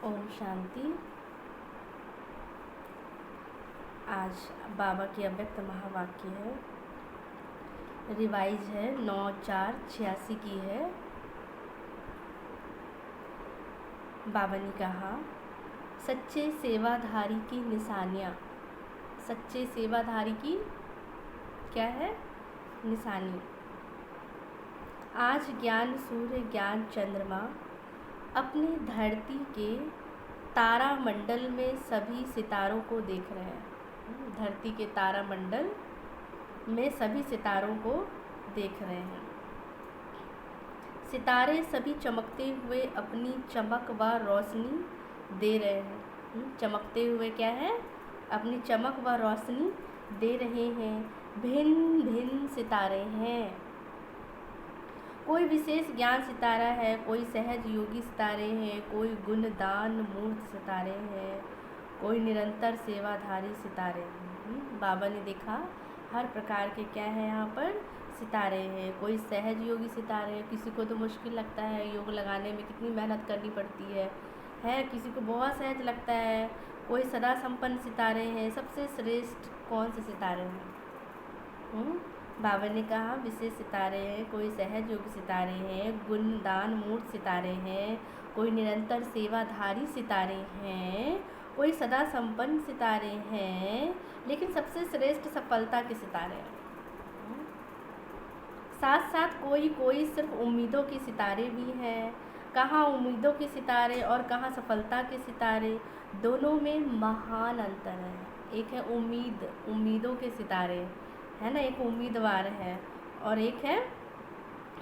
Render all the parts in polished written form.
ओम शांति। आज बाबा की अव्यक्त महावाक्य है, रिवाइज है, 9/4/86 की है। बाबा ने कहा, सच्चे सेवाधारी की निशानियाँ। सच्चे सेवाधारी की क्या है? निशानी। आज ज्ञान सूर्य, ज्ञान चंद्रमा अपनी धरती के तारामंडल में सभी सितारों को देख रहे हैं। धरती के तारामंडल में सभी सितारों को देख रहे हैं। सितारे सभी चमकते हुए अपनी चमक व रोशनी दे रहे हैं। चमकते हुए क्या है? अपनी चमक व रोशनी दे रहे हैं। भिन्न भिन्न सितारे हैं। कोई विशेष ज्ञान सितारा है, कोई सहज योगी सितारे हैं, कोई गुणदान मूर्त सितारे हैं, कोई निरंतर सेवाधारी सितारे हैं। बाबा ने देखा हर प्रकार के क्या है यहाँ पर सितारे हैं। कोई सहज योगी सितारे हैं, किसी को तो मुश्किल लगता है योग लगाने में, कितनी मेहनत करनी पड़ती है। किसी को बहुत सहज लगता है। कोई सदा संपन्न सितारे हैं। सबसे श्रेष्ठ कौन से सितारे हैं? बाबा ने कहा विशेष सितारे हैं, कोई सहज योग सितारे हैं, गुणदान मूर्त सितारे हैं, कोई निरंतर सेवाधारी सितारे हैं, कोई सदा संपन्न सितारे हैं, लेकिन सबसे श्रेष्ठ सफलता के सितारे हैं। साथ साथ कोई सिर्फ उम्मीदों के सितारे भी हैं। कहाँ उम्मीदों के सितारे और कहाँ सफलता के सितारे, दोनों में महान अंतर है। एक है उम्मीदों के सितारे है ना, एक उम्मीदवार है और एक है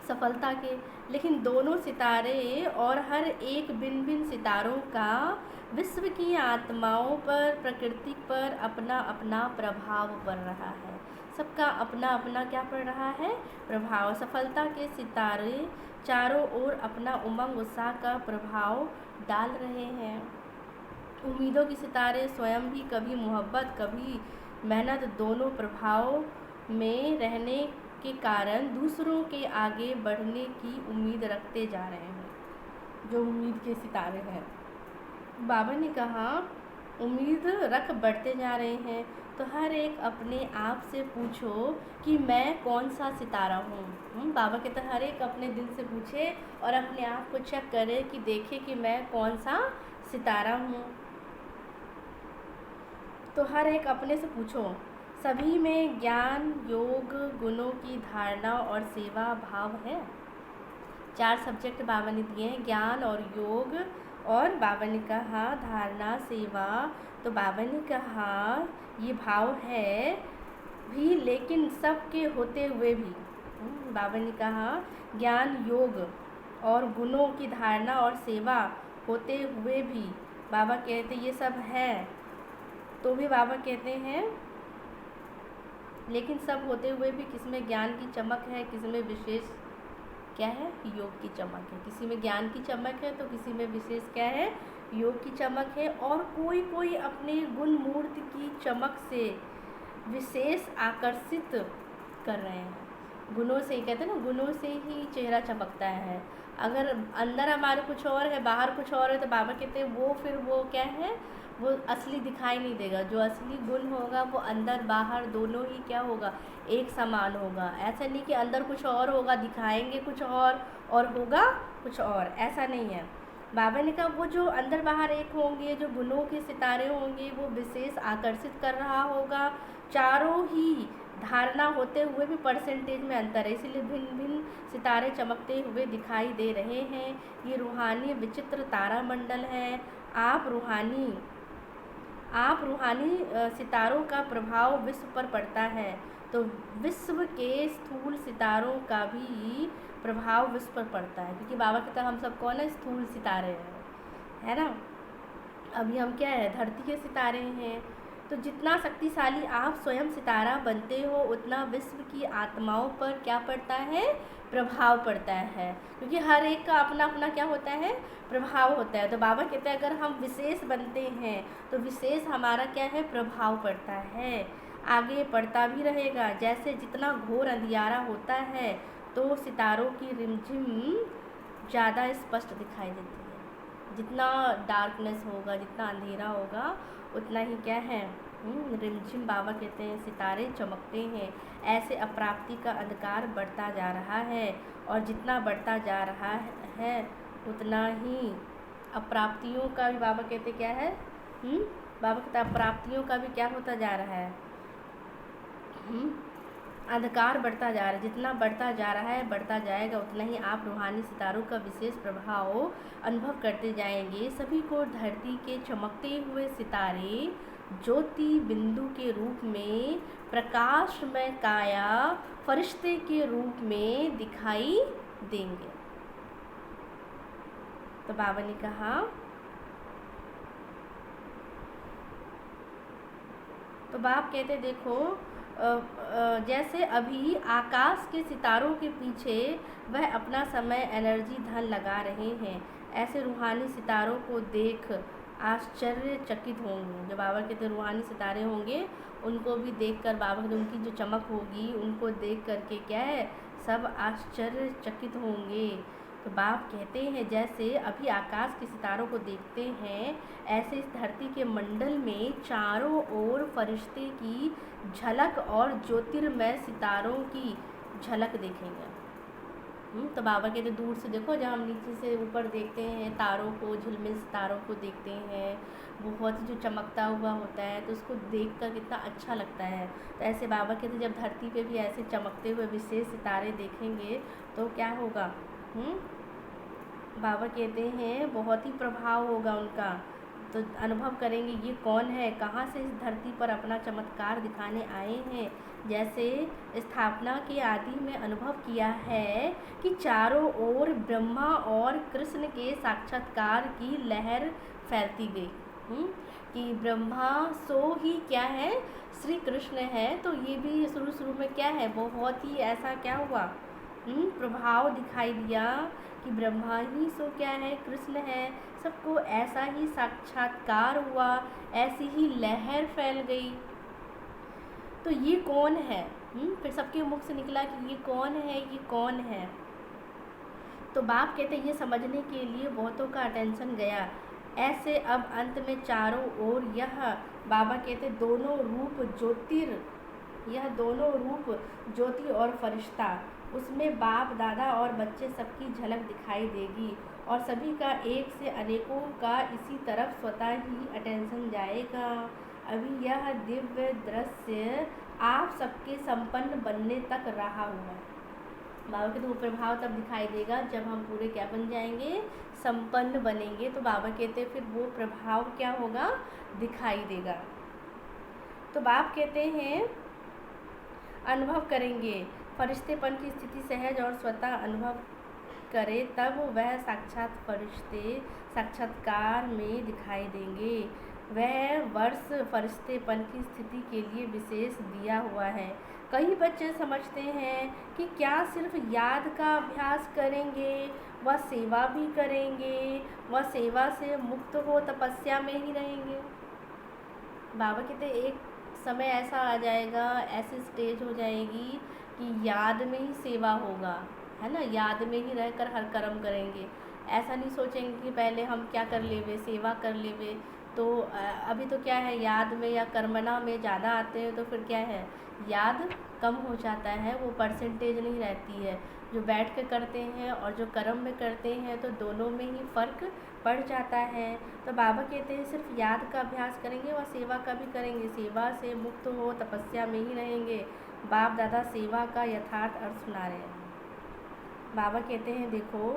सफलता के। लेकिन दोनों सितारे और हर एक भिन्न भिन्न सितारों का विश्व की आत्माओं पर, प्रकृति पर अपना अपना प्रभाव पड़ रहा है। सबका अपना अपना क्या पड़ रहा है? प्रभाव। सफलता के सितारे चारों ओर अपना उमंग उत्साह का प्रभाव डाल रहे हैं। उम्मीदों के सितारे स्वयं भी कभी मोहब्बत कभी मेहनत दोनों प्रभाव में रहने के कारण दूसरों के आगे बढ़ने की उम्मीद रखते जा रहे हैं। जो उम्मीद के सितारे हैं, बाबा ने कहा उम्मीद रख बढ़ते जा रहे हैं। तो हर एक अपने आप से पूछो कि मैं कौन सा सितारा हूँ। बाबा कहते हैं हर एक अपने दिल से पूछे और अपने आप को चेक करे कि देखे कि मैं कौन सा सितारा हूँ। तो हर एक अपने से पूछो। सभी में ज्ञान, योग, गुणों की धारणा और सेवा भाव है। 4 सब्जेक्ट बाबा ने दिए हैं, ज्ञान और योग, और बाबा ने कहा धारणा, सेवा। तो बाबा ने कहा ये भाव है भी, लेकिन सबके होते हुए भी। बाबा ने कहा ज्ञान, योग और गुणों की धारणा और सेवा होते हुए भी बाबा कहते ये सब है। तो भी बाबा कहते हैं लेकिन सब होते हुए भी किसमें ज्ञान की चमक है, किसी में विशेष क्या है? योग की चमक है। किसी में ज्ञान की चमक है तो किसी में विशेष क्या है? योग की चमक है। और कोई अपने गुण मूर्ति की चमक से विशेष आकर्षित कर रहे हैं। गुणों से ही कहते हैं ना, गुणों से ही चेहरा चमकता है। अगर अंदर हमारे कुछ और है, बाहर कुछ और है, तो बाबा कहते हैं वो क्या है? वो असली दिखाई नहीं देगा। जो असली गुण होगा वो अंदर बाहर दोनों ही क्या होगा? एक समान होगा। ऐसा नहीं कि अंदर कुछ और होगा, दिखाएंगे कुछ और होगा कुछ और, ऐसा नहीं है। बाबा ने कहा वो जो अंदर बाहर एक होंगे, जो गुणों के सितारे होंगे, वो विशेष आकर्षित कर रहा होगा चारों ही धारणा होते हुए भी परसेंटेज में अंतर है, इसीलिए भिन्न भिन्न सितारे चमकते हुए दिखाई दे रहे हैं। ये रूहानी विचित्र तारामंडल है। आप रूहानी सितारों का प्रभाव विश्व पर पड़ता है, तो विश्व के स्थूल सितारों का भी प्रभाव विश्व पर पड़ता है, क्योंकि बाबा कहता है हम सब कौन है, स्थूल सितारे हैं, है ना। अभी हम क्या है, धरती के सितारे हैं। तो जितना शक्तिशाली आप स्वयं सितारा बनते हो, उतना विश्व की आत्माओं पर क्या पड़ता है, प्रभाव पड़ता है, क्योंकि हर एक का अपना अपना क्या होता है, प्रभाव होता है। तो बाबा कहते हैं अगर हम विशेष बनते हैं तो विशेष हमारा क्या है, प्रभाव पड़ता है, आगे पड़ता भी रहेगा। जैसे जितना घोर अंधियारा होता है तो सितारों की रिमझिम ज़्यादा स्पष्ट दिखाई देती है। जितना डार्कनेस होगा, जितना अंधेरा होगा, उतना ही क्या है, रिमझिम बाबा कहते हैं सितारे चमकते हैं। ऐसे अप्राप्ति का अंधकार बढ़ता जा रहा है, और जितना बढ़ता जा रहा है उतना ही अप्राप्तियों का भी बाबा कहते क्या है, बाबा कहते अप्राप्तियों का भी क्या होता जा रहा है, अंधकार बढ़ता जा रहा है। जितना बढ़ता जा रहा है, बढ़ता जाएगा, उतना ही आप रूहानी सितारों का विशेष प्रभाव अनुभव करते जाएंगे। सभी को धरती के चमकते हुए सितारे ज्योति बिंदु के रूप में, प्रकाशमय काया फरिश्ते के रूप में दिखाई देंगे। तो बाबा ने कहा, तो बाप कहते देखो जैसे अभी आकाश के सितारों के पीछे वह अपना समय, एनर्जी, धन लगा रहे हैं, ऐसे रूहानी सितारों को देख आश्चर्यचकित होंगे। जो बाबा कहते रूहानी सितारे होंगे, उनको भी देखकर बाबा कहते उनकी जो चमक होगी, उनको देख करके क्या है, सब आश्चर्यचकित होंगे। तो बाप कहते हैं जैसे अभी आकाश के सितारों को देखते हैं, ऐसे इस धरती के मंडल में चारों ओर फरिश्ते की झलक और ज्योतिर्मय सितारों की झलक देखेंगे। तो बाबा कहते दूर से देखो, जब हम नीचे से ऊपर देखते हैं तारों को, झिलमिल सितारों को देखते हैं, बहुत ही जो चमकता हुआ होता है, तो उसको देखकर कितना अच्छा लगता है। तो ऐसे बाबा कहते जब धरती पे भी ऐसे चमकते हुए विशेष सितारे देखेंगे तो क्या होगा, बाबा कहते हैं बहुत ही प्रभाव होगा उनका। तो अनुभव करेंगे ये कौन है, कहाँ से इस धरती पर अपना चमत्कार दिखाने आए हैं। जैसे स्थापना के आदि में अनुभव किया है कि चारों ओर ब्रह्मा और कृष्ण के साक्षात्कार की लहर फैलती गई, कि ब्रह्मा सो ही क्या है, श्री कृष्ण है। तो ये भी शुरू में क्या है, बहुत ही ऐसा क्या हुआ, प्रभाव दिखाई दिया कि ब्रह्मा ही सो क्या है, कृष्ण है। सबको ऐसा ही साक्षात्कार हुआ, ऐसी ही लहर फैल गई। तो ये कौन है, फिर सबके मुख से निकला कि ये कौन है, ये कौन है। तो बाप कहते ये समझने के लिए बहुतों का अटेंशन गया। ऐसे अब अंत में चारों ओर यह बाबा कहते दोनों रूप ज्योति और फरिश्ता, उसमें बाप दादा और बच्चे सबकी झलक दिखाई देगी, और सभी का एक से अनेकों का इसी तरफ स्वतः ही अटेंशन जाएगा। अभी यह दिव्य दृश्य आप सबके संपन्न बनने तक रहा हुआ है। बाबा के तो वो प्रभाव तब दिखाई देगा जब हम पूरे क्या बन जाएंगे, संपन्न बनेंगे। तो बाबा कहते फिर वो प्रभाव क्या होगा, दिखाई देगा। तो बाप कहते हैं अनुभव करेंगे, फरिश्तेपन की स्थिति सहज और स्वतः अनुभव करे, तब वह साक्षात फरिश्ते साक्षात्कार में दिखाई देंगे। वह वर्ष फरिश्तेपन की स्थिति के लिए विशेष दिया हुआ है। कई बच्चे समझते हैं कि क्या सिर्फ याद का अभ्यास करेंगे, वह सेवा भी करेंगे, वह सेवा से मुक्त हो तपस्या में ही रहेंगे। बाबा कहते एक समय ऐसा आ जाएगा, ऐसी स्टेज हो जाएगी कि याद में ही सेवा होगा, है ना, याद में ही रहकर हर कर्म करेंगे। ऐसा नहीं सोचेंगे कि पहले हम क्या कर लेवे, सेवा कर लेवे। तो अभी तो क्या है, याद में या कर्मना में ज़्यादा आते हैं, तो फिर क्या है, याद कम हो जाता है, वो परसेंटेज नहीं रहती है। जो बैठ के करते हैं और जो कर्म में करते हैं, तो दोनों में ही फ़र्क पड़ जाता है। तो बाबा कहते हैं सिर्फ याद का अभ्यास करेंगे, वह सेवा का भी करेंगे, सेवा से मुक्त हो तपस्या में ही रहेंगे, बाप दादा सेवा का यथार्थ अर्थ सुना रहे हैं। बाबा कहते हैं देखो,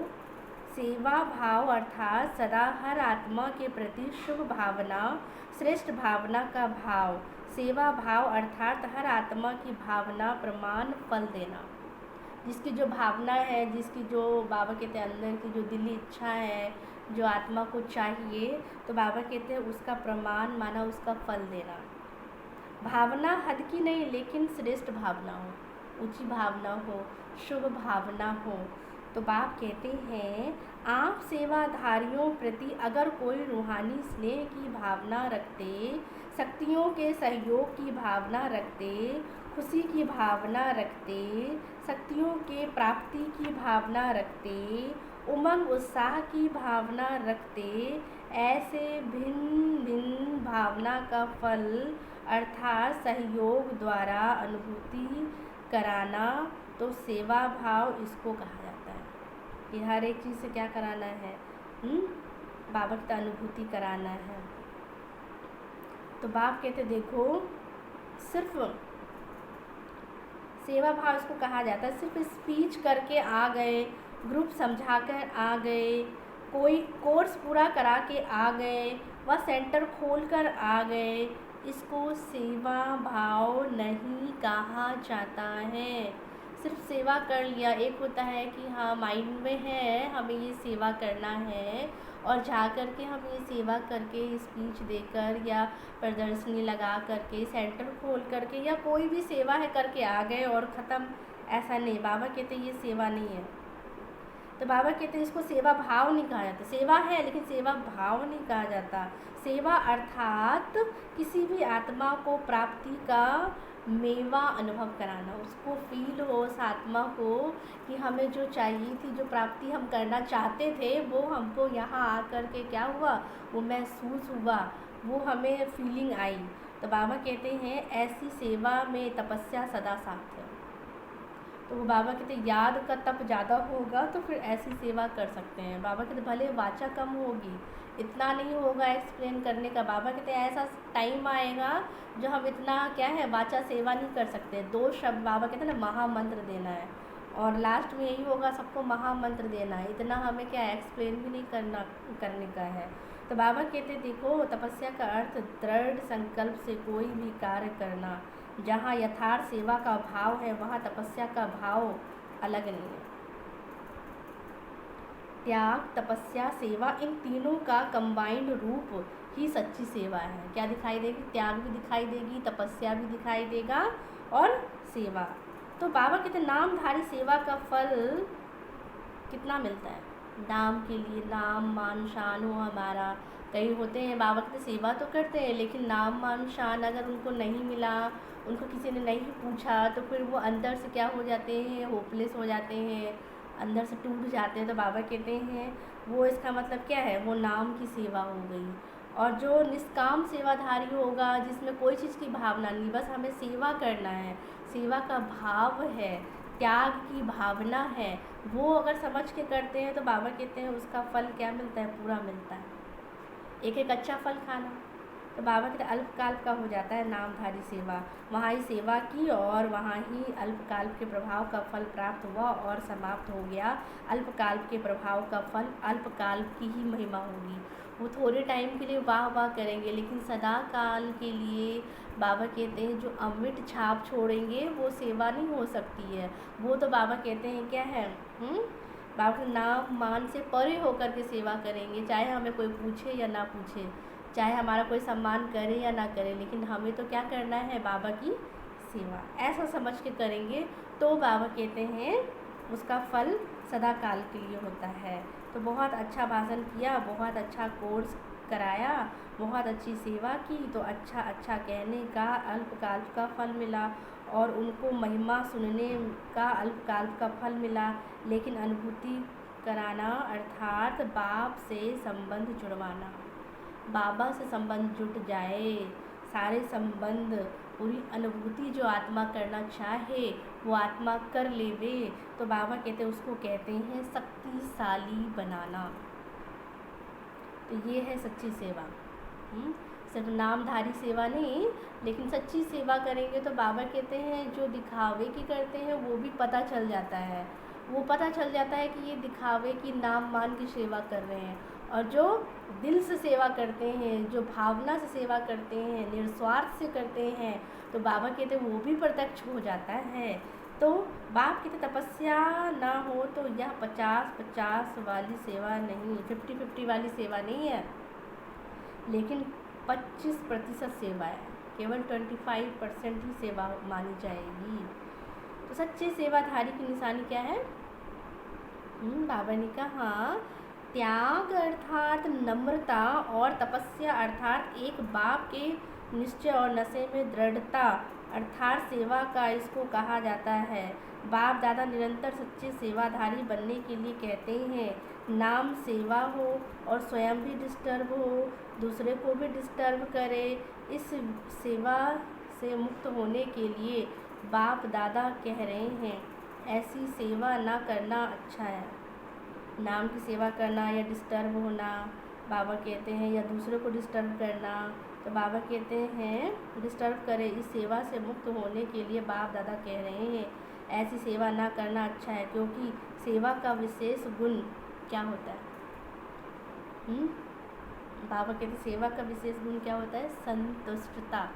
सेवा भाव अर्थात सदा हर आत्मा के प्रति शुभ भावना, श्रेष्ठ भावना का भाव। सेवा भाव अर्थात हर आत्मा की भावना, प्रमाण, फल देना। जिसकी जो भावना है, जिसकी जो बाबा कहते हैं अंदर की जो दिली इच्छा है, जो आत्मा को चाहिए, तो बाबा कहते हैं उसका प्रमाण माना, उसका फल देना। भावना हद की नहीं, लेकिन श्रेष्ठ भावना हो, ऊंची भावना हो, शुभ भावना हो। तो बाप कहते हैं आप सेवाधारियों प्रति अगर कोई रूहानी स्नेह की भावना रखते, शक्तियों के सहयोग की भावना रखते, खुशी की भावना रखते, शक्तियों के प्राप्ति की भावना रखते, उमंग उत्साह की भावना रखते, ऐसे भिन्न भिन्न भावना का फल अर्थात सहयोग द्वारा अनुभूति कराना, तो सेवा भाव इसको कहा जाता है। कि हर एक चीज़ से क्या कराना है, बाबा की अनुभूति कराना है। तो बाप कहते देखो, सिर्फ सेवा भाव इसको कहा जाता है, सिर्फ स्पीच करके आ गए, ग्रुप समझाकर आ गए, कोई कोर्स पूरा करा के आ गए, व सेंटर खोलकर आ गए, इसको सेवा भाव नहीं कहा जाता है। सिर्फ सेवा कर लिया, एक होता है कि हाँ माइंड में है हमें ये सेवा करना है, और जा कर के हम ये सेवा करके स्पीच देकर या प्रदर्शनी लगा करके सेंटर खोल करके या कोई भी सेवा है करके आ गए और ख़त्म, ऐसा नहीं। बाबा कहते ये सेवा नहीं है। तो बाबा कहते इसको सेवा भाव नहीं कहा जाता। सेवा है लेकिन सेवा भाव नहीं कहा जाता। सेवा अर्थात किसी भी आत्मा को प्राप्ति का मेवा अनुभव कराना, उसको फील हो उस आत्मा को कि हमें जो चाहिए थी, जो प्राप्ति हम करना चाहते थे, वो हमको यहाँ आकर के क्या हुआ, वो महसूस हुआ, वो हमें फीलिंग आई। तो बाबा कहते हैं ऐसी सेवा में तपस्या सदा साथ है। तो वो बाबा कहते याद का तप ज़्यादा होगा तो फिर ऐसी सेवा कर सकते हैं। बाबा कहते भले वाचा कम होगी, इतना नहीं होगा एक्सप्लेन करने का। बाबा कहते ऐसा टाइम आएगा जो हम इतना क्या है वाचा सेवा नहीं कर सकते। 2 शब्द बाबा कहते हैं ना, महामंत्र देना है, और लास्ट में यही होगा सबको महामंत्र देना है। इतना हमें क्या एक्सप्लेन भी नहीं करने का है। तो बाबा कहते देखो, तपस्या का अर्थ दृढ़ संकल्प से कोई भी कार्य करना। जहाँ यथार्थ सेवा का भाव है वहाँ तपस्या का भाव अलग नहीं है। त्याग, तपस्या, सेवा, इन तीनों का कंबाइंड रूप ही सच्ची सेवा है। क्या दिखाई देगी? त्याग भी दिखाई देगी, तपस्या भी दिखाई देगा और सेवा। तो बाबा कहते नामधारी सेवा का फल कितना मिलता है? नाम के लिए, नाम मान शान हो हमारा। कई होते हैं बाबा कहते सेवा तो करते हैं लेकिन नाम मान शान अगर उनको नहीं मिला, उनको किसी ने नहीं पूछा, तो फिर वो अंदर से क्या हो जाते हैं, होपलेस हो जाते हैं, अंदर से टूट जाते हैं। तो बाबा कहते हैं वो इसका मतलब क्या है, वो नाम की सेवा हो गई। और जो निष्काम सेवाधारी होगा, जिसमें कोई चीज़ की भावना नहीं, बस हमें सेवा करना है, सेवा का भाव है, त्याग की भावना है, वो अगर समझ के करते हैं तो बाबा कहते हैं उसका फल क्या मिलता है, पूरा मिलता है। एक एक अच्छा फल खाना, तो बाबा कहते अल्पकाल का हो जाता है नामधारी सेवा। वहाँ ही सेवा की और वहाँ ही अल्पकाल के प्रभाव का फल प्राप्त हुआ और समाप्त हो गया। अल्पकाल के प्रभाव का फल अल्पकाल की ही महिमा होगी। वो थोड़े टाइम के लिए वाह वाह करेंगे, लेकिन सदा काल के लिए बाबा कहते हैं जो अमिट छाप छोड़ेंगे वो सेवा नहीं हो सकती है। वो तो बाबा कहते हैं क्या है, बाबा के नाम मान से परे होकर के सेवा करेंगे, चाहे हमें कोई पूछे या ना पूछे, चाहे हमारा कोई सम्मान करे या ना करे, लेकिन हमें तो क्या करना है, बाबा की सेवा। ऐसा समझ के करेंगे तो बाबा कहते हैं उसका फल सदा काल के लिए होता है। तो बहुत अच्छा भाषण किया, बहुत अच्छा कोर्स कराया, बहुत अच्छी सेवा की, तो अच्छा अच्छा कहने का अल्पकाल का फल मिला और उनको महिमा सुनने का अल्पकाल का फल मिला। लेकिन अनुभूति कराना अर्थात बाप से संबंध जुड़वाना, बाबा से संबंध जुट जाए, सारे संबंध, पूरी अनुभूति जो आत्मा करना चाहे वो आत्मा कर लेवे, तो बाबा कहते हैं उसको कहते हैं शक्तिशाली बनाना। तो ये है सच्ची सेवा। सिर्फ नामधारी सेवा नहीं, लेकिन सच्ची सेवा करेंगे तो बाबा कहते हैं जो दिखावे की करते हैं वो भी पता चल जाता है। वो पता चल जाता है कि ये दिखावे की नाम मान की सेवा कर रहे हैं, और जो दिल से सेवा करते हैं, जो भावना से सेवा करते हैं, निस्वार्थ से करते हैं, तो बाबा कहते हैं वो भी प्रत्यक्ष हो जाता है। तो बाप कहते तपस्या ना हो तो यह 50-50 वाली सेवा नहीं, 50-50 वाली सेवा नहीं है, लेकिन 25% सेवा है, केवल 25% ही सेवा मानी जाएगी। तो सच्चे सेवाधारी की निशानी क्या है? बाबा ने कहा त्याग अर्थात नम्रता और तपस्या अर्थात एक बाप के निश्चय और नशे में दृढ़ता अर्थात सेवा का इसको कहा जाता है। बाप दादा निरंतर सच्चे सेवाधारी बनने के लिए कहते हैं नाम सेवा हो और स्वयं भी डिस्टर्ब हो, दूसरे को भी डिस्टर्ब करे। इस सेवा से मुक्त होने के लिए बाप दादा कह रहे हैं ऐसी सेवा ना करना अच्छा है। नाम की सेवा करना या डिस्टर्ब होना, बाबा कहते हैं, या दूसरे को डिस्टर्ब करना, तो बाबा कहते हैं डिस्टर्ब करे। इस सेवा से मुक्त होने के लिए बाप दादा कह रहे हैं ऐसी सेवा ना करना अच्छा है, क्योंकि सेवा का विशेष गुण क्या होता है? बाबा कहते हैं सेवा का विशेष गुण क्या होता है? संतुष्टता।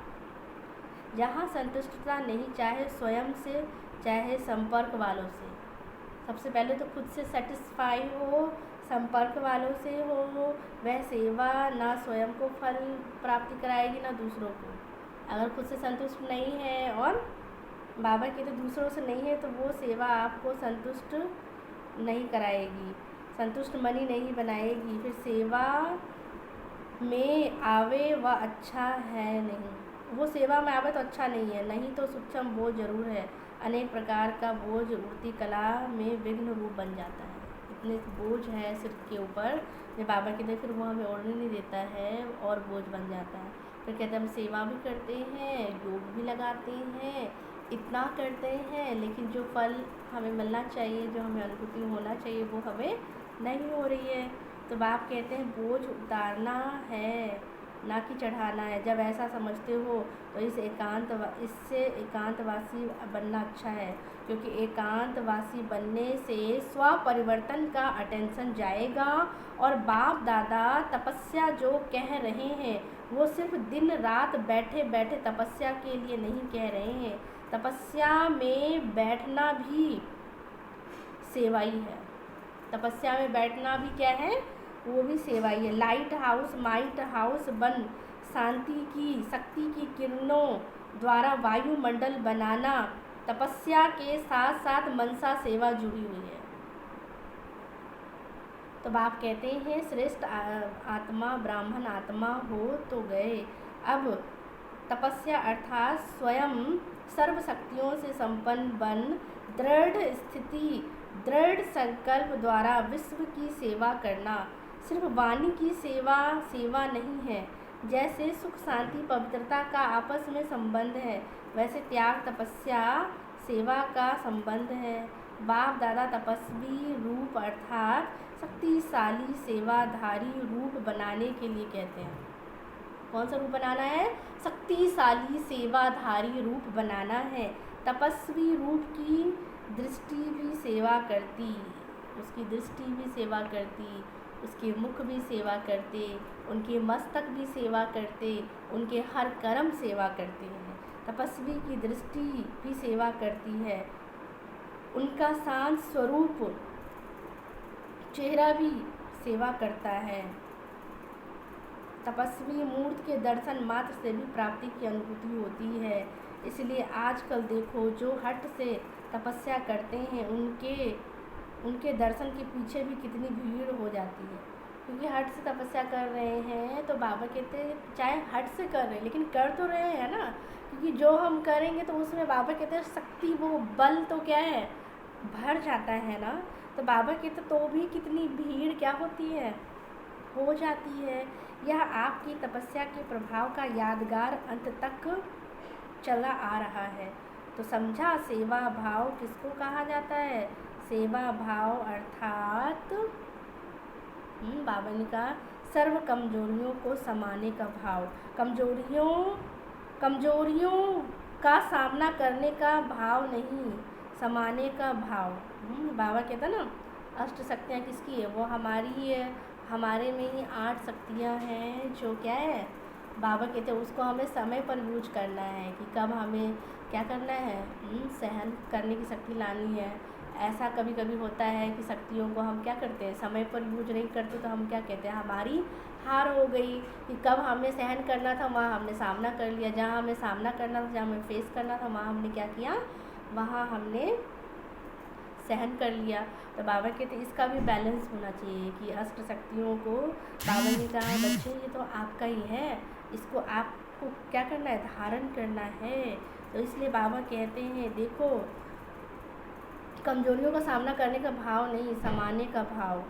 जहाँ संतुष्टता नहीं, चाहे स्वयं से चाहे संपर्क वालों से। सबसे पहले तो खुद से सेटिस्फाई हो, संपर्क वालों से हो, वह सेवा ना स्वयं को फल प्राप्ति कराएगी ना दूसरों को। अगर खुद से संतुष्ट नहीं है और बाबा के तो दूसरों से नहीं है, तो वो सेवा आपको संतुष्ट नहीं कराएगी, संतुष्ट मनी नहीं बनाएगी। फिर सेवा में आवे वह अच्छा है नहीं, वो सेवा में आवे तो अच्छा नहीं है, नहीं तो सूक्ष्म बोझ जरूर है। अनेक प्रकार का बोझ उड़ती कला में विघ्न रूप बन जाता है। इतने बोझ है सिर के ऊपर, जब बाबा कहते हैं फिर वो हमें ओढ़ने नहीं देता है और बोझ बन जाता है। फिर कहते हैं हम सेवा भी करते हैं, योग भी लगाते हैं, इतना करते हैं, लेकिन जो फल हमें मिलना चाहिए, जो हमें अनुभूति होना चाहिए, वो हमें नहीं हो रही है। तो बाप कहते हैं बोझ उतारना है ना कि चढ़ाना है। जब ऐसा समझते हो तो इससे एकांतवासी बनना अच्छा है, क्योंकि एकांतवासी बनने से स्व परिवर्तन का अटेंशन जाएगा। और बाप दादा तपस्या जो कह रहे हैं वो सिर्फ दिन रात बैठे बैठे तपस्या के लिए नहीं कह रहे हैं, तपस्या में बैठना भी सेवा ही है। तपस्या में बैठना भी क्या है? वो भी सेवा ही है। लाइट हाउस माइट हाउस बन शांति की शक्ति की किरणों द्वारा वायुमंडल बनाना, तपस्या के साथ साथ मनसा सेवा जुड़ी हुई है। तो बाप कहते हैं श्रेष्ठ आत्मा ब्राह्मण आत्मा हो तो गए। अब तपस्या अर्थात स्वयं सर्व शक्तियों से संपन्न बन दृढ़ स्थिति दृढ़ संकल्प द्वारा विश्व की सेवा करना। सिर्फ वाणी की सेवा नहीं है। जैसे सुख शांति पवित्रता का आपस में संबंध है, वैसे त्याग तपस्या सेवा का संबंध है। बाप दादा तपस्वी रूप अर्थात शक्तिशाली सेवाधारी रूप बनाने के लिए कहते हैं। कौन सा रूप बनाना है? शक्तिशाली सेवाधारी रूप बनाना है। तपस्वी रूप की दृष्टि भी सेवा करती, उसकी दृष्टि भी सेवा करती, उसके मुख भी सेवा करते, उनके मस्तक भी सेवा करते, उनके हर कर्म सेवा करते हैं। तपस्वी की दृष्टि भी सेवा करती है, उनका शांत स्वरूप चेहरा भी सेवा करता है। तपस्वी मूर्त के दर्शन मात्र से भी प्राप्ति की अनुभूति होती है। इसलिए आजकल देखो जो हट से तपस्या करते हैं उनके दर्शन के पीछे भी कितनी भीड़ हो जाती है, क्योंकि हट से तपस्या कर रहे हैं। तो बाबा कहते हैं चाहे हट से कर रहे हैं लेकिन कर तो रहे हैं ना, क्योंकि जो हम करेंगे तो उसमें बाबा कहते हैं शक्ति वो बल तो क्या है भर जाता है ना। तो बाबा कहते तो भी कितनी भीड़ क्या होती है हो जाती है। यह आपकी तपस्या के प्रभाव का यादगार अंत तक चला आ रहा है। तो समझा सेवा भाव किसको कहा जाता है? सेवा भाव अर्थात बाबा ने कहा सर्व कमजोरियों को समाने का भाव, कमजोरियों का सामना करने का भाव नहीं, समाने का भाव। बाबा कहता ना अष्ट शक्तियाँ किसकी है, वो हमारी ही है। हमारे में ही 8 शक्तियाँ हैं जो क्या है, बाबा कहते हैं उसको हमें समय पर यूज करना है कि कब हमें क्या करना है, सहन करने की शक्ति लानी है। ऐसा कभी कभी होता है कि शक्तियों को हम क्या करते हैं, समय पर यूज नहीं करते, तो हम क्या कहते हैं हमारी हार हो गई कि कब हमें सहन करना था वहाँ हमने सामना कर लिया, जहाँ हमें सामना करना था, जहाँ हमें फेस करना था वहाँ हमने क्या किया, वहाँ हमने सहन कर लिया। तो बाबा कहते इसका भी बैलेंस होना चाहिए कि अष्ट शक्तियों को बाबा ने कहा बच्चे ये तो आपका ही है, इसको आपको क्या करना है, धारण करना है। तो इसलिए बाबा कहते हैं देखो कमजोरियों का सामना करने का भाव नहीं, समाने का भाव,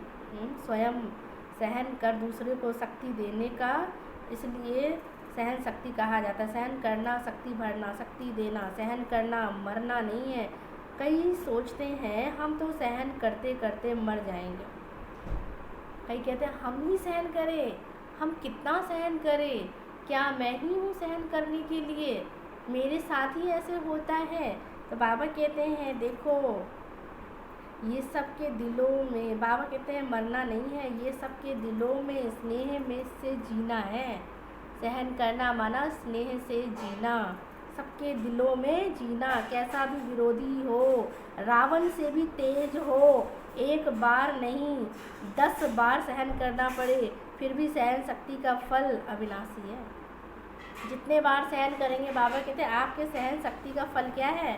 स्वयं सहन कर दूसरे को शक्ति देने का, इसलिए सहन शक्ति कहा जाता है। सहन करना, शक्ति भरना, शक्ति देना, सहन करना मरना नहीं है। कई सोचते हैं हम तो सहन करते करते मर जाएंगे, कई कहते हैं हम ही सहन करें, हम कितना सहन करें, क्या मैं ही हूँ सहन करने के लिए, मेरे साथ ही ऐसे होता है। तो बाबा कहते हैं देखो ये सबके दिलों में, बाबा कहते हैं मरना नहीं है, ये सबके दिलों में स्नेह में से जीना है। सहन करना माना स्नेह से जीना, सबके दिलों में जीना। कैसा भी विरोधी हो, रावण से भी तेज हो, एक बार नहीं 10 बार सहन करना पड़े फिर भी सहन शक्ति का फल अविनाशी है। जितने बार सहन करेंगे, बाबा कहते हैं आपके सहन शक्ति का फल क्या है,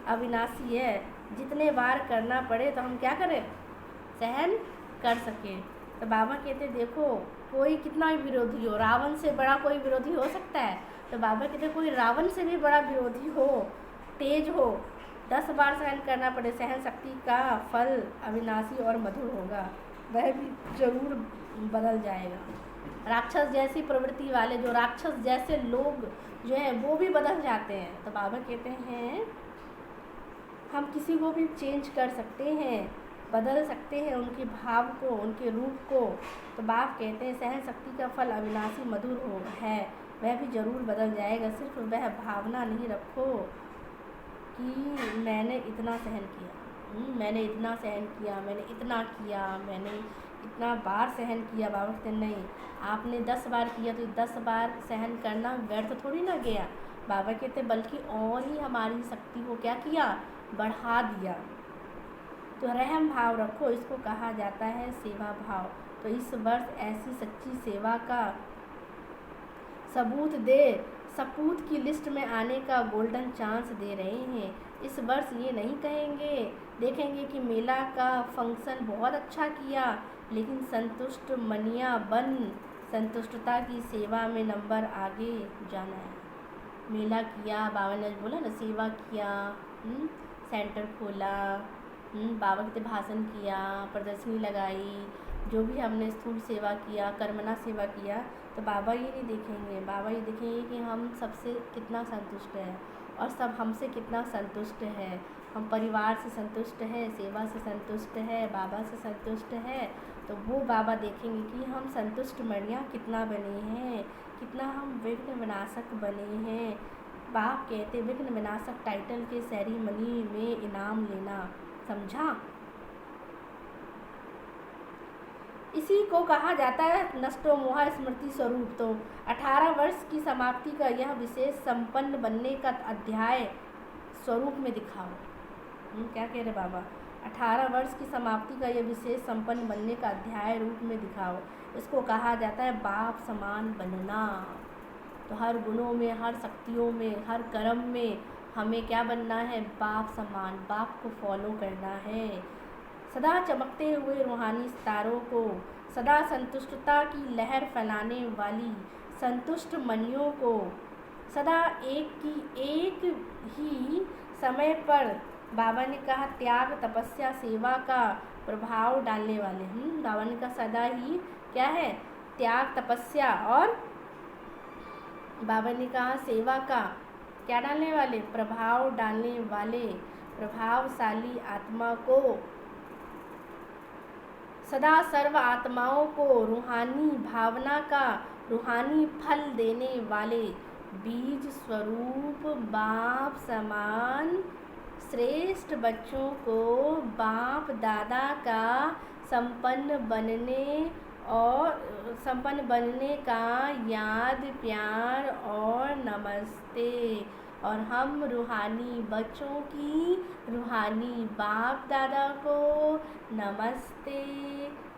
अविनाशी है। जितने बार करना पड़े तो हम क्या करें, सहन कर सकें। तो बाबा कहते देखो कोई कितना भी विरोधी हो, रावण से बड़ा कोई विरोधी हो सकता है, तो बाबा कहते कोई रावण से भी बड़ा विरोधी हो, तेज हो, 10 बार सहन करना पड़े, सहन शक्ति का फल अविनाशी और मधुर होगा, वह भी जरूर बदल जाएगा। राक्षस जैसी प्रवृत्ति वाले, जो राक्षस जैसे लोग जो है वो भी बदल जाते हैं। तो बाबा कहते हैं हम किसी को भी चेंज कर सकते हैं, बदल सकते हैं उनके भाव को, उनके रूप को। तो बाप कहते हैं सहन शक्ति का फल अविनाशी मधुर हो है, वह भी ज़रूर बदल जाएगा। सिर्फ वह भावना नहीं रखो कि मैंने इतना सहन किया, मैंने इतना सहन किया, मैंने इतना किया, मैंने इतना बार सहन किया। बाबा कहते नहीं, आपने 10 बार किया तो 10 बार सहन करना व्यर्थ थोड़ी ना गया। बाबा कहते बल्कि और ही हमारी शक्ति को क्या किया, बढ़ा दिया। तो रहम भाव रखो, इसको कहा जाता है सेवा भाव। तो इस वर्ष ऐसी सच्ची सेवा का सपूत की लिस्ट में आने का गोल्डन चांस दे रहे हैं। इस वर्ष ये नहीं देखेंगे कि मेला का फंक्शन बहुत अच्छा किया, लेकिन संतुष्ट मनिया बन संतुष्टता की सेवा में नंबर आगे जाना है। मेला किया, बाबा ने बोला ना, सेवा किया, सेंटर खोला, बाबा के भाषण किया, प्रदर्शनी लगाई, जो भी हमने स्थूल सेवा किया, कर्मणा सेवा किया, तो बाबा ये नहीं देखेंगे। बाबा ये देखेंगे कि हम सबसे कितना संतुष्ट है और सब हमसे कितना संतुष्ट है। हम परिवार से संतुष्ट है, सेवा से संतुष्ट है, बाबा से संतुष्ट है। तो वो बाबा देखेंगे कि हम संतुष्ट मणियाँ कितना बने हैं, कितना हम विघ्न विनाशक बने हैं। बाप कहते विघ्न विनाशक टाइटल के सेरेमनी में इनाम लेना, समझा। इसी को कहा जाता है नष्टो मोहा स्मृति स्वरूप। तो 18 वर्ष की समाप्ति का यह विशेष संपन्न बनने का अध्याय स्वरूप में दिखाओ। क्या कह रहे बाबा, 18 वर्ष की समाप्ति का यह विशेष संपन्न बनने का अध्याय रूप में दिखाओ। इसको कहा जाता है बाप समान बनना। तो हर गुणों में, हर शक्तियों में, हर कर्म में हमें क्या बनना है, बाप समान, बाप को फॉलो करना है। सदा चमकते हुए रूहानी सितारों को, सदा संतुष्टता की लहर फैलाने वाली संतुष्ट मनियों को, सदा एक ही समय पर बाबा ने कहा त्याग, तपस्या, सेवा का प्रभाव डालने वाले। बाबा ने कहा सदा ही क्या है, त्याग, तपस्या और बाबा ने कहा सेवा का क्या डालने वाले, प्रभाव डालने वाले प्रभावशाली आत्मा को सदा सर्व आत्माओं को रूहानी भावना का रूहानी फल देने वाले बीज स्वरूप बाप समान श्रेष्ठ बच्चों को बाप दादा का संपन्न बनने का याद प्यार और नमस्ते। और हम रूहानी बच्चों की रूहानी बाप दादा को नमस्ते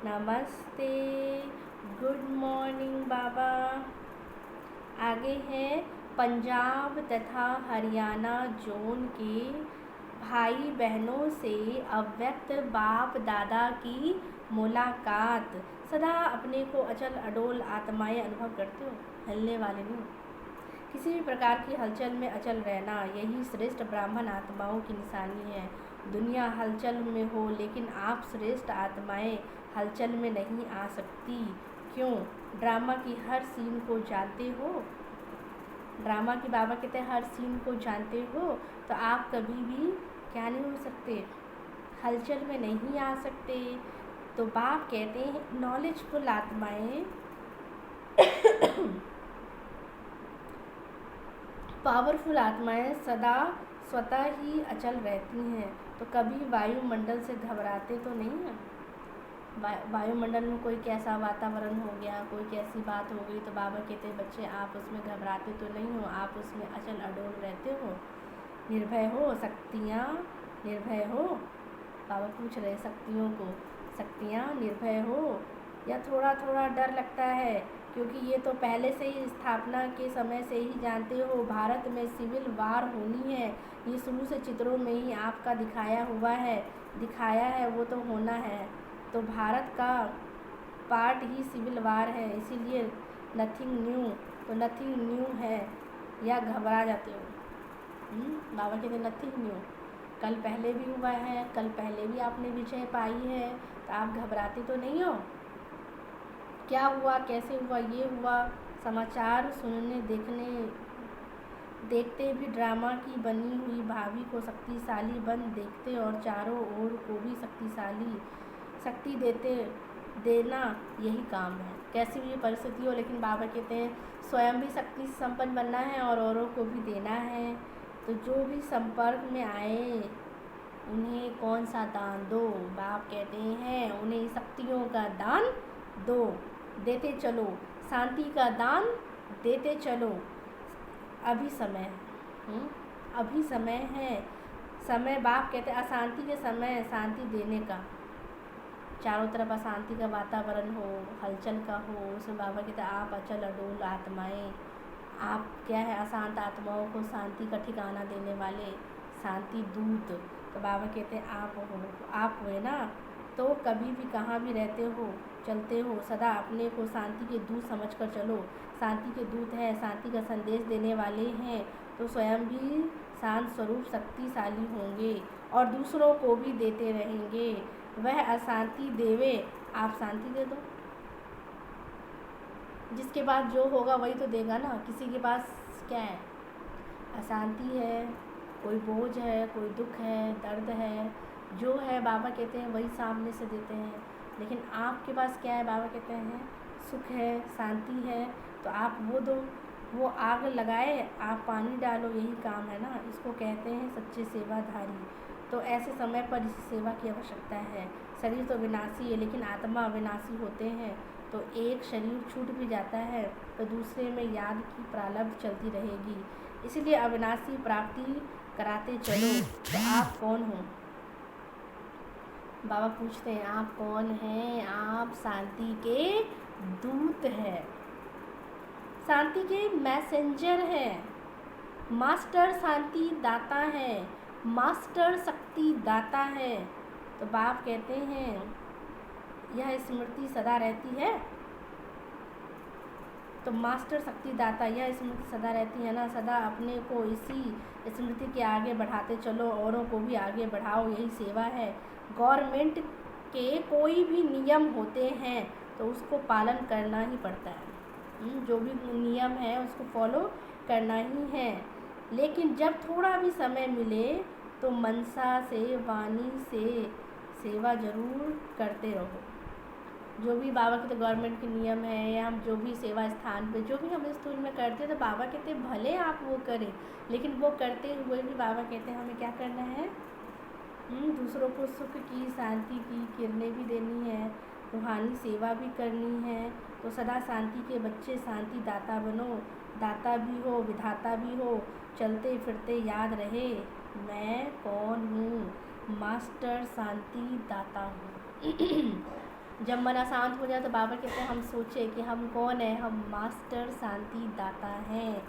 नमस्ते। गुड मॉर्निंग बाबा। आगे है पंजाब तथा हरियाणा जोन के भाई बहनों से अव्यक्त बाप दादा की मुलाकात। सदा अपने को अचल अडोल आत्माएं अनुभव करते हो, हिलने वाले नहीं। किसी भी प्रकार की हलचल में अचल रहना यही श्रेष्ठ ब्राह्मण आत्माओं की निशानी है। दुनिया हलचल में हो लेकिन आप श्रेष्ठ आत्माएं हलचल में नहीं आ सकती। क्यों? ड्रामा की हर सीन को जानते हो। ड्रामा की बाबा कहते हैं हर सीन को जानते हो तो आप कभी भी क्या नहीं हो सकते, हलचल में नहीं आ सकते। तो बाप कहते हैं नॉलेजफुल आत्माएं पावरफुल आत्माएं सदा स्वतः ही अचल रहती हैं। तो कभी वायुमंडल से घबराते तो नहीं हैं। वायुमंडल में कोई कैसा वातावरण हो गया, कोई कैसी बात हो गई तो बाबा कहते हैं बच्चे आप उसमें घबराते तो नहीं हो, आप उसमें अचल अडोल रहते हो, निर्भय हो। शक्तियाँ निर्भय हो। बाबा पूछ रहे शक्तियों को, शक्तियाँ निर्भय हो या थोड़ा थोड़ा डर लगता है? क्योंकि ये तो पहले से ही स्थापना के समय से ही जानते हो भारत में सिविल वार होनी है। ये शुरू से चित्रों में ही आपका दिखाया है, वो तो होना है। तो भारत का पार्ट ही सिविल वार है, इसीलिए नथिंग न्यू। तो नथिंग न्यू है या घबरा जाते हो? बाबा कहते नथिंग न्यू, कल पहले भी हुआ है, कल पहले भी आपने विजय पाई है, तो आप घबराते तो नहीं हो। क्या हुआ, कैसे हुआ, ये हुआ। समाचार सुनने देखते भी ड्रामा की बनी हुई भाभी को शक्तिशाली बन देखते और चारों ओर को भी शक्ति देना यही काम है। कैसी भी परिस्थिति हो, लेकिन बाबा कहते हैं स्वयं भी शक्ति संपन्न बनना है और औरों को भी देना है। तो जो भी संपर्क में आए उन्हें कौन सा दान दो? बाप कहते हैं उन्हें शक्तियों का दान दो, देते चलो, शांति का दान देते चलो। अभी समय है, अभी समय है। समय बाप कहते हैं अशांति के समय शांति देने का। चारों तरफ अशांति का वातावरण हो, हलचल का हो, उसमें बाबा कहते हैं आप अचल अडोल आत्माएं, आप क्या है अशांत आत्माओं को शांति का ठिकाना देने वाले शांति दूत। तो बाबा कहते हैं आप हुए ना। तो कभी भी कहाँ भी रहते हो, चलते हो, सदा अपने को शांति के दूत समझकर चलो। शांति के दूत हैं, शांति का संदेश देने वाले हैं, तो स्वयं भी शांत स्वरूप शक्तिशाली होंगे और दूसरों को भी देते रहेंगे। वह अशांति देवे, आप शांति दे दो। जिसके पास जो होगा वही तो देगा ना। किसी के पास क्या है, अशांति है, कोई बोझ है, कोई दुख है, दर्द है, जो है बाबा कहते हैं वही सामने से देते हैं। लेकिन आपके पास क्या है? बाबा कहते हैं सुख है, शांति है, तो आप वो दो। वो आग लगाए, आप पानी डालो, यही काम है ना। इसको कहते हैं सच्चे सेवाधारी। तो ऐसे समय पर इस सेवा की आवश्यकता है। शरीर तो विनाशी है लेकिन आत्मा अविनाशी होते हैं। तो एक शरीर छूट भी जाता है तो दूसरे में याद की प्रारब्ध चलती रहेगी। इसलिए अविनाशी प्राप्ति कराते चलो। तो आप कौन हो? बाबा पूछते हैं आप कौन हैं? आप शांति के दूत हैं, शांति के मैसेंजर हैं, मास्टर शांति दाता है, मास्टर शक्ति दाता है। तो बाप कहते हैं यह स्मृति सदा रहती है। तो मास्टर शक्ति दाता, यह स्मृति सदा रहती है ना। सदा अपने को इसी स्मृति के आगे बढ़ाते चलो, औरों को भी आगे बढ़ाओ, यही सेवा है। गवर्नमेंट के कोई भी नियम होते हैं तो उसको पालन करना ही पड़ता है। जो भी नियम है उसको फॉलो करना ही है। लेकिन जब थोड़ा भी समय मिले तो मनसा से, वाणी से सेवा जरूर करते रहो। जो भी बाबा के तो गवर्नमेंट के नियम है, या हम जो भी सेवा स्थान पे जो भी हम स्कूल में करते हैं, तो बाबा कहते हैं भले आप वो करें, लेकिन वो करते हुए भी बाबा कहते हैं हमें क्या करना है, दूसरों को सुख की, शांति की किरणें भी देनी है, रूहानी सेवा भी करनी है। तो सदा शांति के बच्चे शांति दाता बनो, दाता भी हो विधाता भी हो, चलते फिरते याद रहे मैं कौन हूँ, मास्टर शांति दाता हूँ। जब मन अशांत हो जाए तो बाबा कहते हैं हम सोचे कि हम कौन है, हम मास्टर शांति दाता हैं,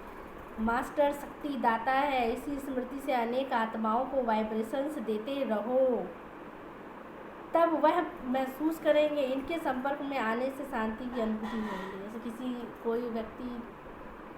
मास्टर शक्ति दाता है। इसी स्मृति से अनेक आत्माओं को वाइब्रेशंस देते रहो, तब वह महसूस करेंगे। इनके संपर्क में आने से शांति की अनुभूति होगी। जैसे किसी कोई व्यक्ति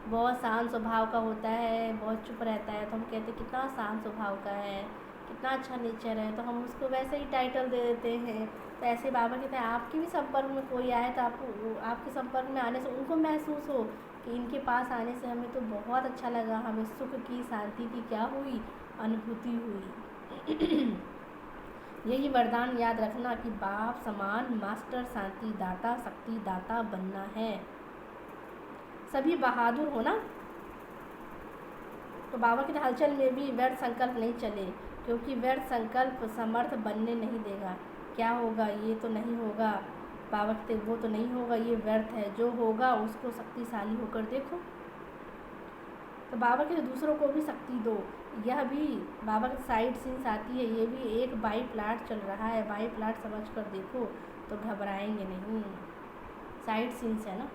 बहुत शांत स्वभाव का होता है, बहुत चुप रहता है, तो हम कहते हैं कितना शांत स्वभाव का है, कितना अच्छा नेचर है, तो हम उसको वैसे ही टाइटल दे देते हैं। तो ऐसे बाबा कहते हैं आपके भी संपर्क में कोई आए तो आपके संपर्क में आने से उनको महसूस हो कि इनके पास आने से हमें तो बहुत अच्छा लगा, हमें सुख की, शांति की क्या हुई, अनुभूति हुई। यही वरदान याद रखना कि बाप समान मास्टर शांति दाता शक्ति दाता बनना है। सभी बहादुर हो ना। तो बाबा के हलचल में भी व्यर्थ संकल्प नहीं चले, क्योंकि व्यर्थ संकल्प समर्थ बनने नहीं देगा। क्या होगा, ये तो नहीं होगा, बाबा कहते वो तो नहीं होगा, ये व्यर्थ है, जो होगा उसको शक्तिशाली होकर देखो। तो बाबा के दूसरों को भी शक्ति दो। यह भी बाबा की साइड सीन्स आती है, ये भी एक बाई प्लाट चल रहा है, बाई प्लाट समझ कर देखो तो घबराएंगे नहीं। साइड सीन्स है ना।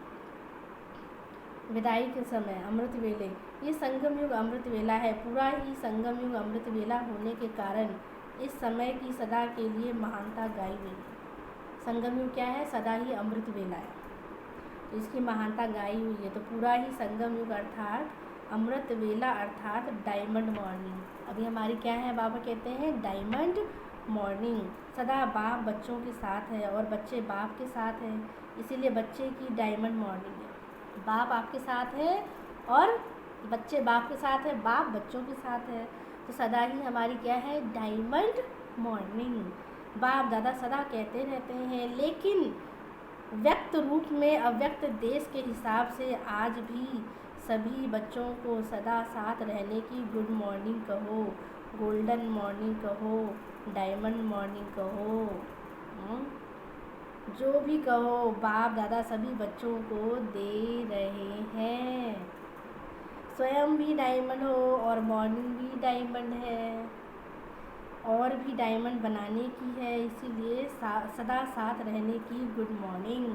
विदाई के समय अमृत वेले, ये संगम युग अमृत वेला है, पूरा ही संगम युग अमृत वेला होने के कारण इस समय की सदा के लिए महानता गाई गई। संगम युग क्या है, सदा ही अमृत वेला है, तो इसकी महानता गाई हुई है। तो पूरा ही संगम युग अर्थात अमृत वेला अर्थात डायमंड मॉर्निंग। अभी हमारी क्या है, बाबा कहते हैं डायमंड मॉर्निंग। सदा बाप बच्चों के साथ है और बच्चे बाप के साथ हैं, इसीलिए बच्चे की डायमंड मॉर्निंग है। बाप आपके साथ है और बच्चे बाप के साथ है, बाप बच्चों के साथ है, तो सदा ही हमारी क्या है, डायमंड मॉर्निंग। बाप दादा सदा कहते रहते हैं, लेकिन व्यक्त रूप में अव्यक्त देश के हिसाब से आज भी सभी बच्चों को सदा साथ रहने की गुड मॉर्निंग कहो, गोल्डन मॉर्निंग कहो, डायमंड मॉर्निंग कहो, जो भी कहो, बाप दादा सभी बच्चों को दे रहे हैं। स्वयं भी डायमंड हो और मॉर्निंग भी डायमंड है, और भी डायमंड बनाने की है, इसीलिए सदा साथ रहने की गुड मॉर्निंग।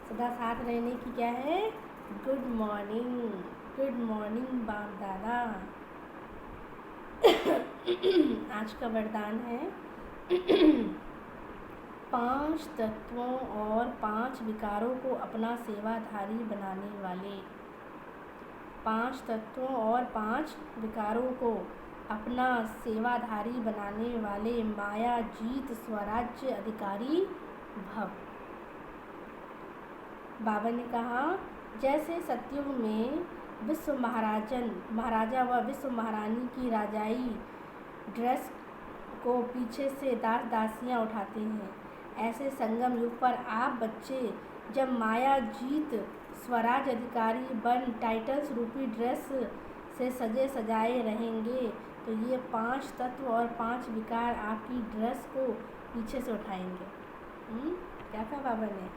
सदा साथ रहने की क्या है, गुड मॉर्निंग। गुड मॉर्निंग बाप दादा। आज का वरदान है 5 तत्वों और 5 विकारों को अपना सेवाधारी बनाने वाले। 5 तत्वों और 5 विकारों को अपना सेवाधारी बनाने वाले माया जीत स्वराज्य अधिकारी भव। बाबा ने कहा, जैसे सतयुग में विश्व महाराजा व विश्व महारानी की राजाई ड्रेस को पीछे से दास दासियाँ उठाते हैं, ऐसे संगम युग पर आप बच्चे जब माया जीत स्वराज अधिकारी बन टाइटल्स रूपी ड्रेस से सजे सजाए रहेंगे, तो ये 5 तत्व और 5 विकार आपकी ड्रेस को पीछे से उठाएंगे। क्या कहा बाबा ने?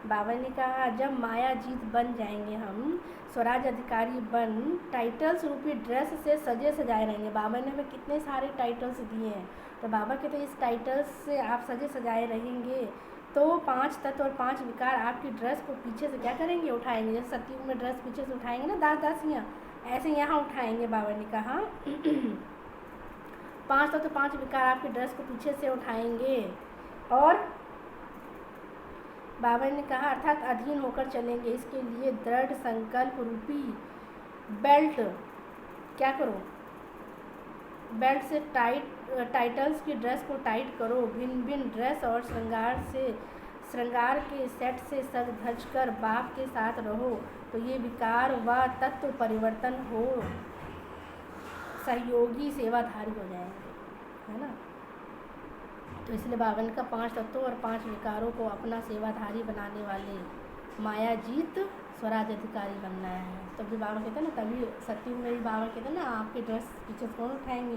बाबा ने कहा जब माया जीत बन जाएंगे हम, स्वराज अधिकारी बन टाइटल्स रूपी ड्रेस से सजे सजाए रहेंगे। बाबा ने हमें कितने सारे टाइटल्स दिए हैं, तो बाबा के तो इस टाइटल्स से आप सजे सजाए रहेंगे, तो 5 तत्व और 5 विकार आपकी ड्रेस को पीछे से क्या करेंगे, उठाएंगे। जैसे सतयुग में ड्रेस पीछे से उठाएंगे ना दास दासियाँ, ऐसे यहाँ उठाएंगे। बाबा ने कहा 5 तत्व 5 विकार आपकी ड्रेस को पीछे से उठाएंगे, और बाबा ने कहा अर्थात अधीन होकर चलेंगे। इसके लिए दृढ़ संकल्प रूपी बेल्ट क्या करो, बेल्ट से टाइटल्स की ड्रेस को टाइट करो। भिन्न भिन्न ड्रेस और श्रृंगार के सेट से सज धज कर बाप के साथ रहो, तो ये विकार व तत्व परिवर्तन हो सहयोगी सेवाधारी हो जाएंगे, है ना। तो इसलिए बाबा ने कहा 5 तत्वों और 5 विकारों को अपना सेवाधारी बनाने वाले माया जीत स्वराज अधिकारी बनना है। तो भी बाबा कहते हैं ना, कभी सत्युग में भी बाबा कहते हैं ना, आपके ड्रेस पीछे कौन उठाएंगे,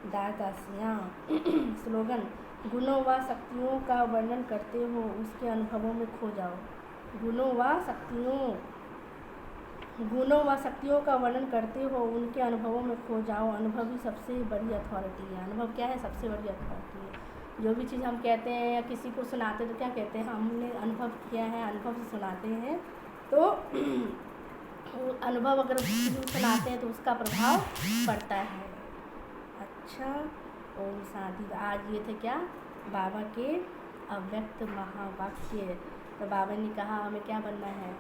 दासियाँ। स्लोगन, गुणों व शक्तियों का वर्णन करते हो उसके अनुभवों में खो जाओ। गुणों व शक्तियों का वर्णन करते हो उनके अनुभवों में खो जाओ। अनुभव ही सबसे बड़ी अथॉरिटी है। अनुभव क्या है? सबसे बड़ी अथॉरिटी है। जो भी चीज़ हम कहते हैं या किसी को सुनाते तो क्या कहते हैं? हमने अनुभव किया है, अनुभव से सुनाते हैं। तो अनुभव अगर किसी को सुनाते हैं तो उसका प्रभाव पड़ता है। अच्छा, ओम शांति। आज ये थे क्या? बाबा के अव्यक्त महावाक्य। तो बाबा ने कहा हमें क्या बनना है?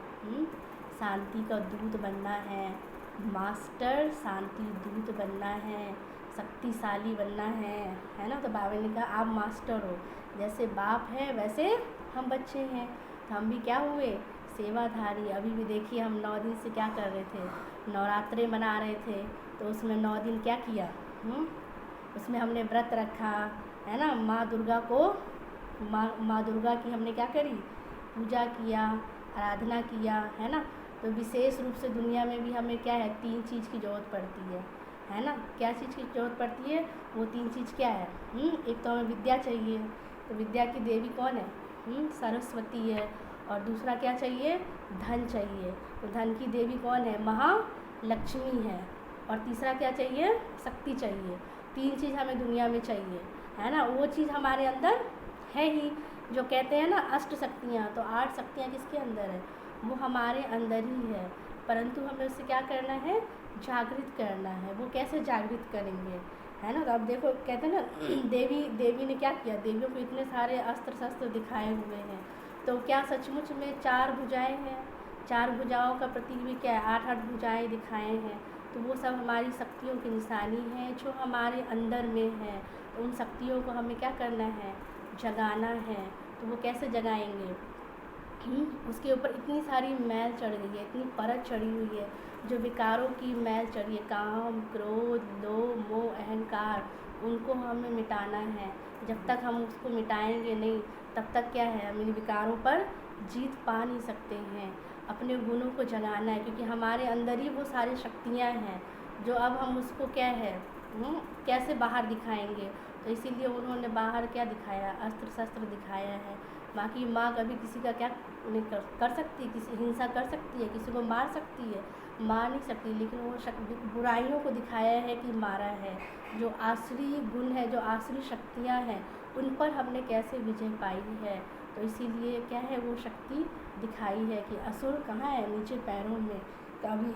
शांति का दूत बनना है, मास्टर शांति दूत बनना है, शक्तिशाली बनना है ना। तो बाबा ने कहा आप मास्टर हो, जैसे बाप है वैसे हम बच्चे हैं। तो हम भी क्या हुए? सेवाधारी। अभी भी देखिए हम 9 दिन से क्या कर रहे थे? नवरात्रे मना रहे थे। तो उसमें 9 दिन क्या किया? उसमें हमने व्रत रखा है ना। माँ दुर्गा की हमने क्या करी? पूजा किया, आराधना किया, है ना। तो विशेष रूप से दुनिया में भी हमें क्या है? 3 चीज़ की ज़रूरत पड़ती है ना। क्या चीज़ की ज़रूरत पड़ती है? वो 3 चीज़ क्या है? एक तो हमें विद्या चाहिए। तो विद्या की देवी कौन है? सरस्वती है। और दूसरा क्या चाहिए? धन चाहिए। तो धन की देवी कौन है? महालक्ष्मी है। और तीसरा क्या चाहिए? शक्ति चाहिए। 3 चीज़ हमें दुनिया में चाहिए, है ना। वो चीज़ हमारे अंदर है ही। जो कहते हैं ना 8 शक्तियाँ, तो 8 शक्तियाँ किसके अंदर है? वो हमारे अंदर ही है। परंतु हमें उससे क्या करना है? जागृत करना है। वो कैसे जागृत करेंगे, है ना। तो अब देखो कहते हैं ना देवी ने क्या किया? देवियों को इतने सारे अस्त्र शस्त्र दिखाए हुए हैं। तो क्या सचमुच में 4 भुजाएँ हैं? 4 भुजाओं का प्रतीक भी क्या है? 8-8 भुजाएँ दिखाए हैं। तो वो सब हमारी शक्तियों की निशानी है जो हमारे अंदर में है। तो उन शक्तियों को हमें क्या करना है? जगाना है। तो वो कैसे जगाएंगे? उसके ऊपर इतनी सारी मैल चढ़ गई है, इतनी परत चढ़ी हुई है, जो विकारों की मैल चढ़ी है, काम, क्रोध, लोभ, मोह, अहंकार, उनको हमें मिटाना है। जब तक हम उसको मिटाएंगे नहीं, तब तक क्या है? हम इन विकारों पर जीत पा नहीं सकते हैं। अपने गुणों को जगाना है, क्योंकि हमारे अंदर ही वो सारी शक्तियाँ हैं जो अब हम उसको क्या है कैसे बाहर दिखाएंगे। तो इसीलिए उन्होंने बाहर क्या दिखाया? अस्त्र शस्त्र दिखाया है। बाकी माँ कभी किसी का क्या नहीं कर सकती? किसी हिंसा कर सकती है? किसी को मार सकती है? मार नहीं सकती। लेकिन वो बुराइयों को दिखाया है कि मारा है। जो आसुरी गुण है, जो आसुरी शक्तियाँ हैं, उन पर हमने कैसे विजय पाई है। तो इसीलिए क्या है? वो शक्ति दिखाई है कि असुर कहाँ है? नीचे पैरों में। तो अभी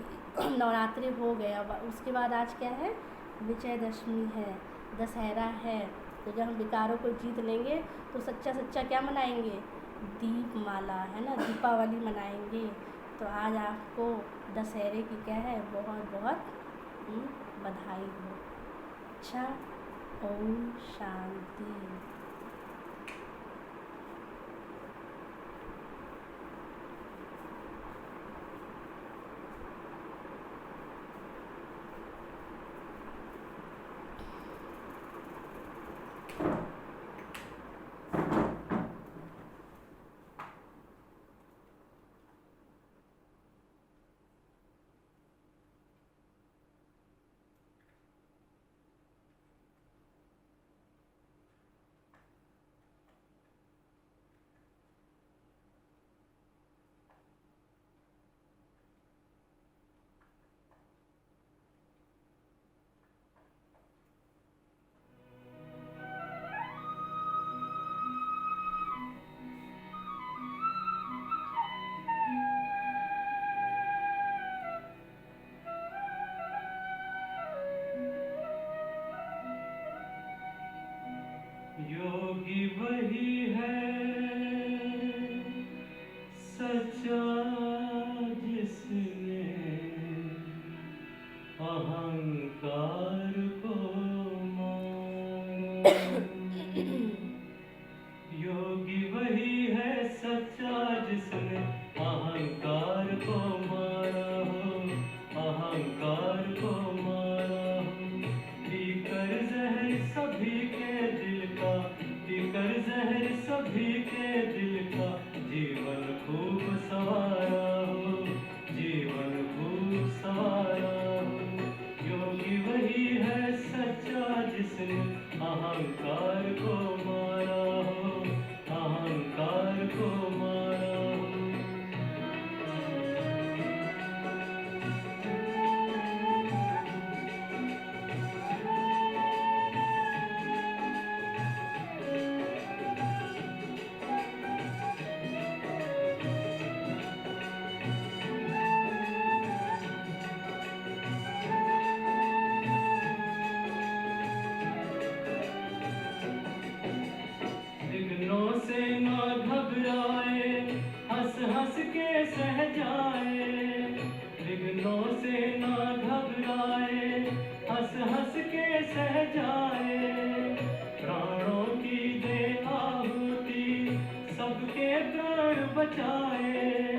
नवरात्रि हो गया, उसके बाद आज क्या है? विजयदशमी है, दशहरा है। तो जब हम विकारों को जीत लेंगे तो सच्चा क्या मनाएंगे? दीपमाला, है ना, दीपावली मनाएंगे। तो आज आपको दशहरे की क्या है? बहुत बहुत बधाई हो। अच्छा, ओम शांति। योगी वही है सच्चा जिसने अहंकार को मारा। योगी वही है सच्चा जिसने अहंकार को मारा हो, अहंकार को मारा हो। पीकर जहर सभी के दिल का, पीकर के सह जाए, विघ्नों से ना घबराए, हंस हंस के सह जाए, प्राणों की दे आहुति सबके प्राण बचाए।